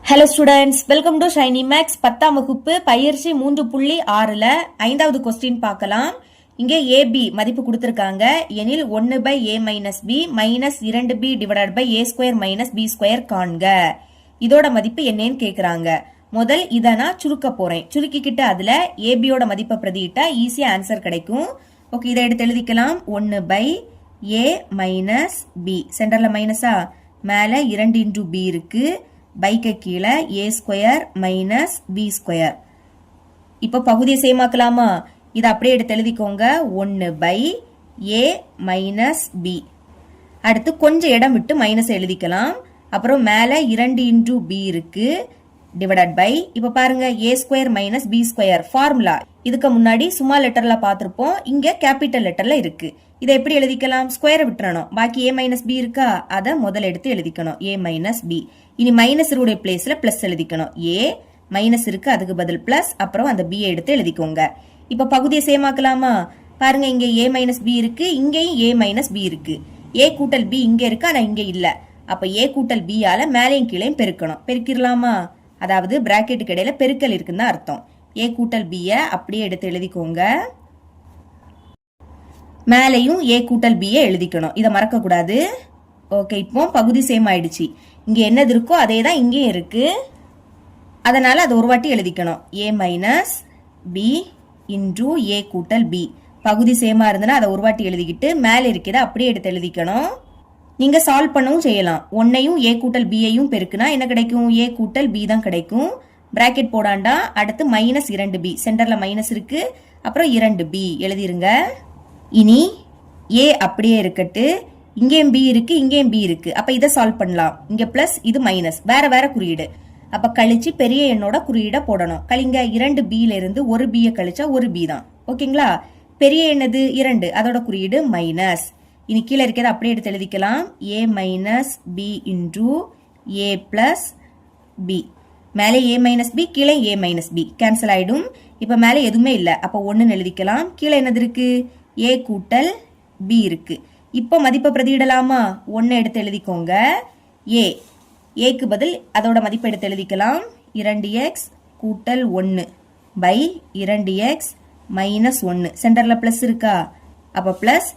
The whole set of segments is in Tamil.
Hello students, welcome to Shiny Max 10ஆம் வகுப்பு பயிற்சி 3.6ல 5வது கொஸ்டின் பார்க்கலாம். இங்கே ஏபி மதிப்பு கொடுத்திருக்காங்க. எனில் 1/a - b minus 2b divided by a square minus b square காண்க. இதோட மதிப்பு என்னன்னு கேக்குறாங்க. முதல் இதை நான் சுருக்க போறேன். சுருக்கிக்கிட்டு அதுல ஏபியோட மதிப்பை பிரதியிட்டா ஈஸியா ஆன்சர் கிடைக்கும். ஓகே, இதை எடுத்து எழுதிக்கலாம். 1/a மைனஸ் b, சென்டர்ல மைனஸா, மேல 2 இன்டூ b இருக்கு, பைக்கு கீழே a square minus b square. இப்போ பகுதியை சேமாக்கலாமா? இதை அப்படியே எடுத்து எழுதிக்கோங்க. 1/a minus b. அடுத்து கொஞ்சம் இடம் விட்டு மைனஸ் எழுதிக்கலாம். அப்புறம் மேலே 2 இன்டூ b இருக்கு, டிவைடட் பை, இப்போ பாருங்க a square minus b square formula. இதுக்கு முன்னாடி சும்மா லெட்டர்ல பார்த்துருப்போம், இங்க கேபிட்டல் லெட்டர்ல இருக்கு. இதை எப்படி எழுதிக்கலாம்? ஸ்கொயரை விட்டுறணும். பாக்கி a மைனஸ் b இருக்கா, அதை முதல்ல எடுத்து எழுதிக்கணும். a minus b. இனி மைனஸ் உடைய பிளேஸ்ல பிளஸ் எழுதிக்கணும். a மைனஸ் இருக்கு, அதுக்கு பதில் பிளஸ், அப்புறம் அந்த b எடுத்து எழுதிக்கோங்க. இப்ப பகுதியை சேமாக்கலாமா? பாருங்க, இங்க a மைனஸ் b இருக்கு, இங்கேயும் a மைனஸ் b இருக்கு. a கூட்டல் b இங்க இருக்கு, ஆனா இங்க இல்ல. அப்ப a கூட்டல் b ஆல மேலையும் கீழையும் பெருக்கணும். பெருக்கிடலாமா? அதாவது பிராக்கெட்டுக்கு இடையில பெருக்கல் இருக்குன்னு அர்த்தம். a கூட்டல் b அப்படியே எடுத்து எழுதிக்கோங்க. மேலையும் a கூட்டல் b எழுதிக்கணும். இதை மறக்க கூடாது. ஓகே, இப்போ பகுதி சேம் ஆயிடுச்சு. இங்க என்னது இருக்கோ அதே தான் இங்கேயும் இருக்கு, அதனால அதை ஒரு வாட்டி எழுதிக்கணும். a minus b into a கூட்டல் b. பகுதி சேமா இருந்தனா அதை ஒரு வாட்டி எழுதிக்கிட்டு மேல இருக்கிறத அப்படியே எடுத்து எழுதிக்கணும். நீங்க சால்வ் பண்ணவும் செய்யலாம். ஒன்னையும் a கூட்டல் b பெருக்குனா என்ன கிடைக்கும்? a கூட்டல் b தான் கிடைக்கும். பிராக்கெட் போடாண்டா. அடுத்து மைனஸ் 2b, சென்டர்ல மைனஸ் இருக்கு, அப்புறம் 2b எழுதிருங்க. இனி a அப்படியே இருக்கட்டு, இங்கேயும் b இருக்கு, இங்கேயும் b இருக்கு. அப்ப இதை சால்வ் பண்ணலாம். இங்க பிளஸ், இது மைனஸ், வேற வேற குறியீடு. அப்ப கழிச்சு பெரிய எண்ணோட குறியீட போடணும். கழிங்க, 2b இருந்து ஒரு b கழிச்சா ஒரு b தான். ஓகேங்களா? பெரிய எண்ணது 2, அதோட குறியீடு மைனஸ். இனி கீழே இருக்கிறத அப்படியே எடுத்து எழுதிக்கலாம். a minus b into a plus b. மேலே a மைனஸ் b, கீழே a மைனஸ் b கேன்சல் ஆயிடும். இப்ப மேலே எதுவுமே இல்லை, அப்ப 1 எழுதிக்கலாம். கீழே என்னது இருக்கு? a கூட்டல் b இருக்கு. இப்போ மதிப்பை பிரதியிடலாமா? 1 எடுத்து எழுதிக்கோங்க. ஏக்கு பதில் அதோட மதிப்பை எடுத்து எழுதிக்கலாம். 2x கூட்டல் 1 பை 2x மைனஸ் 1. சென்டர்ல பிளஸ் இருக்கா, அப்ப பிளஸ்.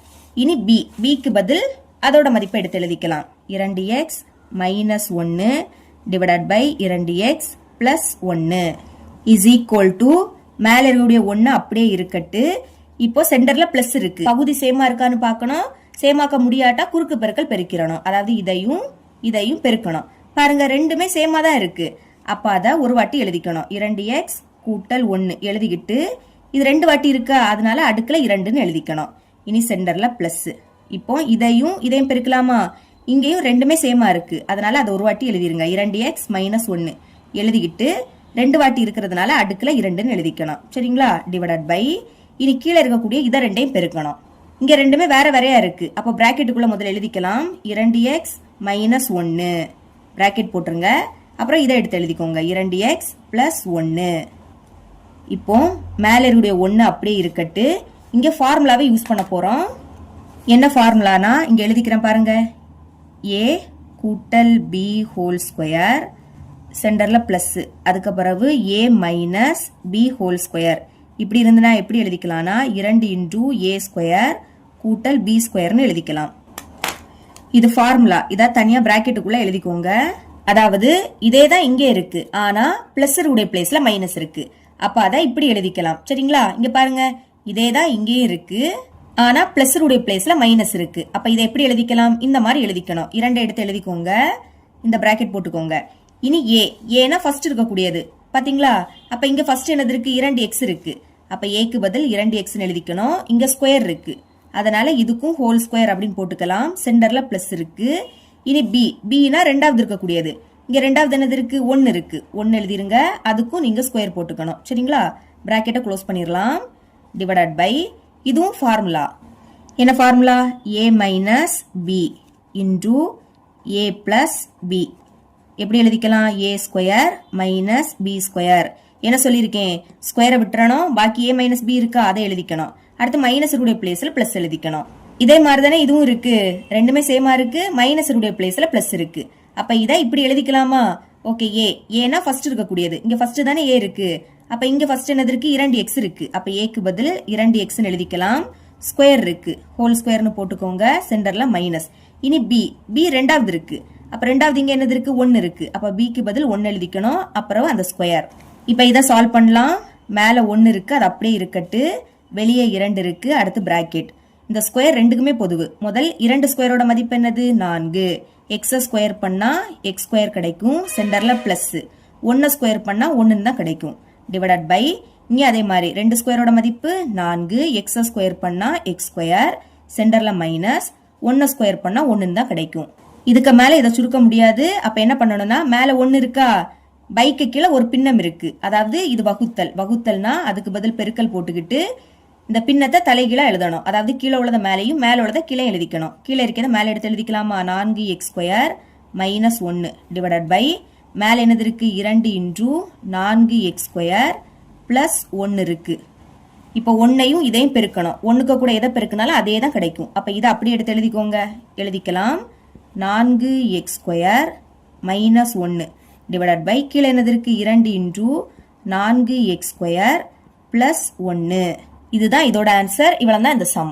இனி பிக்கு பதில் அதோட மதிப்பை எடுத்து எழுதிக்கலாம். 2x minus 1 divided by 2x plus 1 is equal to, மேல இருக்கக்கூடிய 1 அப்படியே இருக்கட்டு. இப்போ சென்டர்ல பிளஸ் இருக்கு. பகுதி சேமா இருக்கான்னு பார்க்கணும். சேமாக்க முடியாட்டா குறுக்கு பெருக்கல் பெருக்கிறணும். அதாவது இதையும் பெருக்கணும். பாருங்க, ரெண்டுமே சேமா தான் இருக்கு. அப்ப அதை ஒரு வாட்டி எழுதிக்கணும். 2x கூட்டல் 1 எழுதிக்கிட்டு, இது 2 வாட்டி இருக்கா, அதனால அடுக்குல 2ன்னு எழுதிக்கணும். இனி சென்டர்ல பிளஸ். இப்போ இதையும் பெருக்கலாமா? இங்கேயும் ரெண்டுமே சேமா இருக்கு, அதனால அதை ஒரு வாட்டி எழுதிருங்க. 2x மைனஸ் 1 எழுதிக்கிட்டு, 2 வாட்டி இருக்கிறதுனால அடுக்குல 2ன்னு எழுதிக்கணும். சரிங்களா? டிவைடட் பை, இனி கீழே இருக்கக்கூடிய இதை ரெண்டையும் பெருக்கணும். இங்க ரெண்டுமே வேற வேறையா இருக்கு. அப்போ பிராக்கெட்டுக்குள்ள முதல்ல எழுதிக்கலாம். 2x மைனஸ் 1 பிராக்கெட் போட்டுருங்க. அப்புறம் இதை எடுத்து எழுதிக்கோங்க. 2x plus 1. இப்போ மேல இருக்கக்கூடிய 1 அப்படியே இருக்கட்டு. இங்க ஃபார்முலாவை யூஸ் பண்ண போறோம். என்ன ஃபார்முலானா இங்க எழுதிக்கிறேன் பாருங்க. a கூட்டல் b ஹோல் ஸ்கொயர், சென்டர்ல பிளஸ், அதுக்கு பிறகு a minus b whole square. இப்படி இருந்தனா எப்படி எழுதிக்கலாம்னா 2 இன்டூ a ஸ்கொயர் கூட்டல் b ஸ்கொயர்னு எழுதிக்கலாம். இது ஃபார்முலா. இதை தனியா பிராக்கெட்டுக்குள்ள எழுதிக்கோங்க. அதாவது இதே தான் இங்கே இருக்கு, ஆனா பிளஸ் உடைய பிளேஸ்ல மைனஸ் இருக்கு. அப்ப அதை இப்படி எழுதிக்கலாம். சரிங்களா? இங்க பாருங்க, இதே தான் இங்கேயும் இருக்கு, ஆனா பிளஸ் உடைய பிளேஸ்ல மைனஸ் இருக்கு. அப்ப இதை எப்படி எழுதிக்கலாம்? இந்த மாதிரி எழுதிக்கணும். 2 எடுத்து எழுதிக்கோங்க. இந்த பிராக்கெட் போட்டுக்கோங்க. இனி ஏனா ஃபர்ஸ்ட் இருக்கக்கூடியது பாத்தீங்களா? அப்ப இங்க ஃபர்ஸ்ட் என்னது இருக்கு? 2x இருக்கு. அப்ப ஏக்கு பதில் 2x எழுதிக்கணும். இங்க ஸ்கொயர் இருக்கு, அதனால இதுக்கும் ஹோல் ஸ்கொயர் அப்படின்னு போட்டுக்கலாம். சென்டர்ல பிளஸ் இருக்கு. இனி பினா ரெண்டாவது இருக்கக்கூடியது. இங்க ரெண்டாவது என்னது இருக்கு? 1 இருக்கு. 1 எழுதிருங்க. அதுக்கும் நீங்க ஸ்கொயர் போட்டுக்கணும். சரிங்களா? பிராக்கெட்டை க்ளோஸ் பண்ணிடலாம். டிவைடட் பை, இதுவும் ஃபார்முலா. என்ன formula? a minus b into a plus b. எப்படி எழுதிக்கலாம்? a square minus b square. என்ன சொல்லியிருக்கேன்? ஸ்கொயரை விட்டுறணும். பாக்கி a மைனஸ் b இருக்கா, அதை எழுதிக்கணும். அடுத்து மைனஸ் உடைய பிளேஸ்ல பிளஸ் எழுதிக்கணும். இதே மாதிரி தானே இதுவும் இருக்கு, ரெண்டுமே சேமா இருக்கு. மைனஸ் உடைய பிளேஸ்ல பிளஸ் இருக்கு. அப்ப இதை இப்படி எழுதிக்கலாமா? ஓகே ஏன்னா ஃபர்ஸ்ட் இருக்கக்கூடியது. இங்க ஃபர்ஸ்ட் தானே ஏ இருக்கு. அப்ப இங்க ஃபர்ஸ்ட் என்னது இருக்கு? 2x இருக்கு. அப்ப ஏக்கு பதில் 2x எழுதிக்கலாம். ஸ்கொயர் இருக்கு, ஹோல் ஸ்கொயர்னு போட்டுக்கோங்க. சென்டர்ல மைனஸ். இனி பி ரெண்டாவது இருக்கு. அப்ப ரெண்டாவது இங்க என்னது இருக்கு? 1 இருக்கு. அப்ப பிக்கு பதில் 1 எழுதிக்கணும். அப்புறம் அந்த ஸ்கொயர். இப்ப இதை சால்வ் பண்ணலாம். மேல 1 இருக்கு, அது அப்படியே இருக்கட்டு. வெளியே 2 இருக்கு, அடுத்து பிராக்கெட். இந்த ஸ்கொயர் ரெண்டுக்குமே பொதுவு. முதல் 2 ஸ்கொயரோட மதிப்பு என்னது? 4. எக்ஸ ஸ்கொயர் பண்ணா எக்ஸ் ஸ்கொயர் கிடைக்கும். சென்டர்ல பிளஸ். 1 ஸ்கொயர் பண்ணா 1 தான் கிடைக்கும். டிவைடட் பை இங்கே அதே மாதிரி 2 ஸ்கொயரோட மதிப்பு 4. எக்ஸ ஸ்கொயர் பண்ணா எக்ஸ் ஸ்கொயர். சென்டர்ல மைனஸ். 1 ஸ்கொயர் பண்ணா 1 தான் கிடைக்கும். இதுக்கு மேல இதை சுருக்க முடியாது. அப்ப என்ன பண்ணணும்னா, மேல 1 இருக்கா, பைக்கு கீழே ஒரு பின்னம் இருக்கு. அதாவது இது வகுத்தல். வகுத்தல்னா அதுக்கு பதில் பெருக்கல் போட்டுக்கிட்டு இந்த பின்னத்தை தலைகீழா எழுதணும். அதாவது கீழே உள்ளத மேலையும் மேல உள்ளத கீழே எழுதிக்கணும். கீழே இருக்கிறத மேல எடுத்து எழுதிக்கலாமா? 4x square minus 1 divided by மேல என்னது இருக்கு? 2 இன்டூ 4x ஸ்கொயர் பிளஸ் 1 இருக்கு. இப்போ 1ஐயும் இதையும் பெருக்கணும். 1க்கு கூட எதை பெருக்கினாலும் அதே தான் கிடைக்கும். அப்ப இதை அப்படியே எடுத்து எழுதிக்கோங்க. எழுதிக்கலாம். 4x square minus 1 divided by கீழே என்னது இருக்கு? 2 இன்டூ 4x ஸ்கொயர் பிளஸ் 1. இதுதான் இதோட ஆன்சர். இவ்வளவு தான் இந்த சம்.